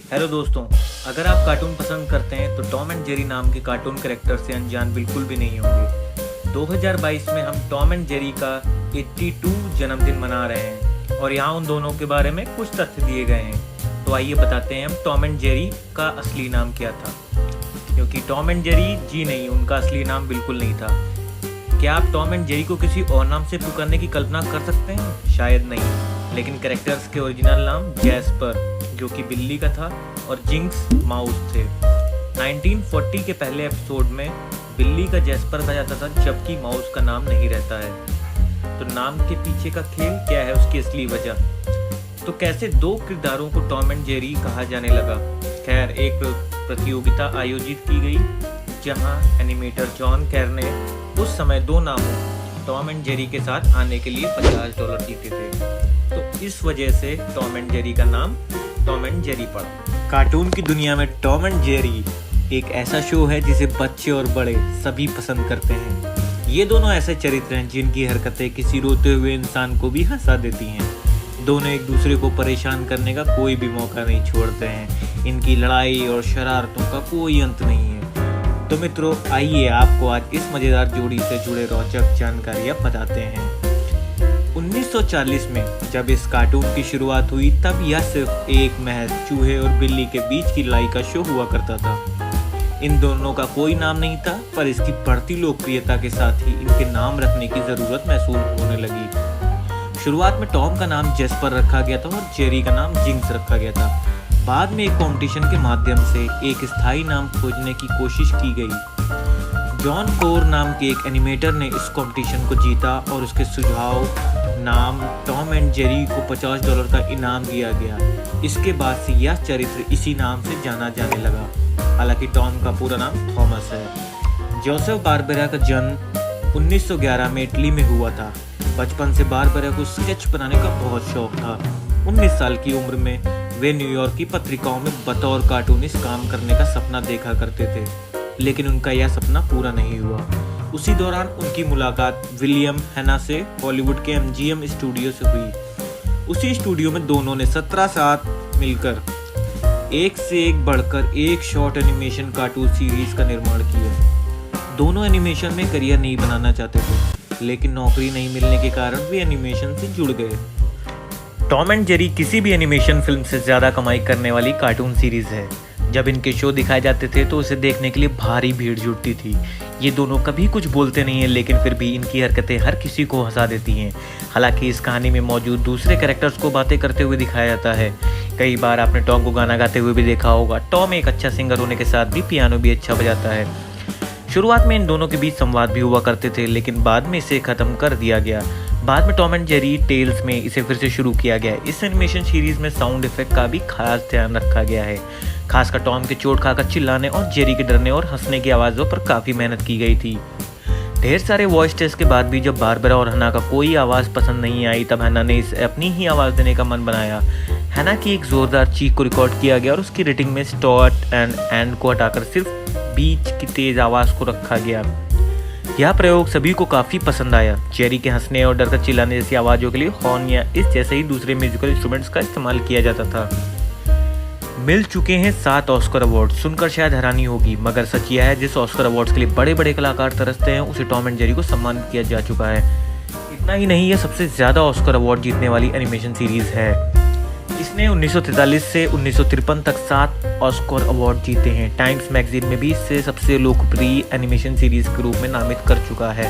Hello दोस्तों, अगर आप कार्टून पसंद करते हैं तो टॉम एंड जेरी नाम के कार्टून कैरेक्टर से अनजान बिल्कुल भी नहीं होंगे। 2022 में हम टॉम एंड जेरी का 82 जन्मदिन मना रहे हैं और यहाँ उन दोनों के बारे में कुछ तथ्य दिए गए हैं। तो आइए बताते हैं हम टॉम एंड जेरी का असली नाम क्या था। क्योंकि टॉम एंड जेरी जी नहीं, उनका असली नाम बिल्कुल नहीं था। क्या आप टॉम एंड जेरी को किसी और नाम से पुकारने की कल्पना कर सकते हैं? शायद नहीं, लेकिन कैरेक्टर्स के ओरिजिनल नाम जैस्पर जो कि बिल्ली का था और जिंक्स माउस थे। 1940 के पहले एपिसोड में बिल्ली का जैस्पर कहा जाता था जबकि माउस का नाम नहीं रहता है। तो नाम के पीछे का खेल क्या है, उसकी असली वजह? तो कैसे दो किरदारों को टॉम एंड जेरी कहा जाने लगा? खैर, एक प्रतियोगिता आयोजित की गई जहां एनिमेटर जॉन कैर ने उस समय दो नामों टॉम एंड जेरी के साथ आने के लिए $50 जीते थे। तो इस वजह से टॉम एंड जेरी का नाम टॉम एंड जेरी पड़ा। कार्टून की दुनिया में टॉम एंड जेरी एक ऐसा शो है जिसे बच्चे और बड़े सभी पसंद करते हैं। ये दोनों ऐसे चरित्र हैं जिनकी हरकतें किसी रोते हुए इंसान को भी हंसा देती हैं। दोनों एक दूसरे को परेशान करने का कोई भी मौका नहीं छोड़ते हैं। इनकी लड़ाई और शरारतों का कोई अंत नहीं है। तो मित्रों, आइए आपको आज इस मजेदार जोड़ी से जुड़े रोचक जानकारियां बताते हैं। 1940 में जब इस कार्टून की शुरुआत हुई तब यह सिर्फ एक महज चूहे और बिल्ली के बीच की लड़ाई का शो हुआ करता था। इन दोनों का कोई नाम नहीं था, पर इसकी बढ़ती लोकप्रियता के साथ ही इनके नाम रखने की जरूरत महसूस होने लगी। शुरुआत में टॉम का नाम जेस्पर रखा गया था और जेरी का नाम जिंक्स रखा गया था। बाद में एक कंपटीशन के माध्यम से एक स्थायी नाम खोजने की कोशिश की गई। जॉन कोर नाम के एक एनिमेटर ने इस कंपटीशन को जीता और उसके सुझाव नाम टॉम एंड जेरी को $50 का इनाम दिया गया। इसके बाद से यह चरित्र इसी नाम से जाना जाने लगा। हालांकि टॉम का पूरा नाम थॉमस है। जोसेफ बारबेरा का जन्म 1911 में इटली में हुआ था। बचपन से बारबेरा को स्केच बनाने का बहुत शौक था। 19 साल की उम्र में वे न्यूयॉर्क की पत्रिकाओं में बतौर कार्टूनिस्ट काम करने का सपना देखा करते थे, लेकिन उनका यह सपना पूरा नहीं हुआ। उसी दौरान उनकी मुलाकात विलियम हैना से हॉलीवुड के MGM स्टूडियो से हुई। उसी स्टूडियो में दोनों ने 17 साल मिलकर एक से एक बढ़कर एक शॉर्ट एनिमेशन कार्टून सीरीज का निर्माण किया। दोनों एनिमेशन में करियर नहीं बनाना चाहते थे, लेकिन नौकरी नहीं मिलने के कारण वे एनिमेशन से जुड़ गए। टॉम एंड जेरी किसी भी एनिमेशन फिल्म से ज़्यादा कमाई करने वाली कार्टून सीरीज है। जब इनके शो दिखाए जाते थे तो उसे देखने के लिए भारी भीड़ जुटती थी। ये दोनों कभी कुछ बोलते नहीं हैं, लेकिन फिर भी इनकी हरकतें हर किसी को हंसा देती हैं। हालांकि इस कहानी में मौजूद दूसरे कैरेक्टर्स को बातें करते हुए दिखाया जाता है। कई बार आपने टॉम को गाना गाते हुए भी देखा होगा। टॉम एक अच्छा सिंगर होने के साथ भी पियानो भी अच्छा बजाता है। शुरुआत में इन दोनों के बीच संवाद भी हुआ करते थे, लेकिन बाद में इसे खत्म कर दिया गया। बाद में टॉम एंड जेरी टेल्स में इसे फिर से शुरू किया गया। इस एनिमेशन सीरीज में साउंड इफेक्ट का भी खास ध्यान रखा गया है। खासकर टॉम के चोट खाकर चिल्लाने और जेरी के डरने और हंसने की आवाज़ों पर काफ़ी मेहनत की गई थी। ढेर सारे वॉइस टेस्ट के बाद भी जब बारबेरा और हना का कोई आवाज़ पसंद नहीं आई, तब हना ने इसे अपनी ही आवाज़ देने का मन बनाया। हना की एक ज़ोरदार चीख को रिकॉर्ड किया गया और उसकी रेटिंग में स्टार्ट एंड एंड को हटाकर सिर्फ बीच की तेज़ आवाज़ को रखा गया। यह प्रयोग सभी को काफ़ी पसंद आया। जेरी के हंसने और डर कर चिल्लाने जैसी आवाज़ों के लिए हॉर्न या इस जैसे ही दूसरे म्यूजिकल इंस्ट्रूमेंट्स का इस्तेमाल किया जाता था। मिल चुके हैं 7 ऑस्कर अवार्ड। सुनकर शायद हैरानी होगी, मगर सच यह है जिस ऑस्कर अवार्ड्स के लिए बड़े बड़े कलाकार तरसते हैं उसे टॉम एंड जेरी को सम्मानित किया जा चुका है। इतना ही नहीं, यह सबसे ज़्यादा ऑस्कर अवार्ड जीतने वाली एनिमेशन सीरीज़ है। इसने 1943 से 1953 तक 7 ऑस्कर अवार्ड जीते हैं। टाइम्स मैगजीन में भी इसे सबसे लोकप्रिय एनिमेशन सीरीज के रूप में नामित कर चुका है।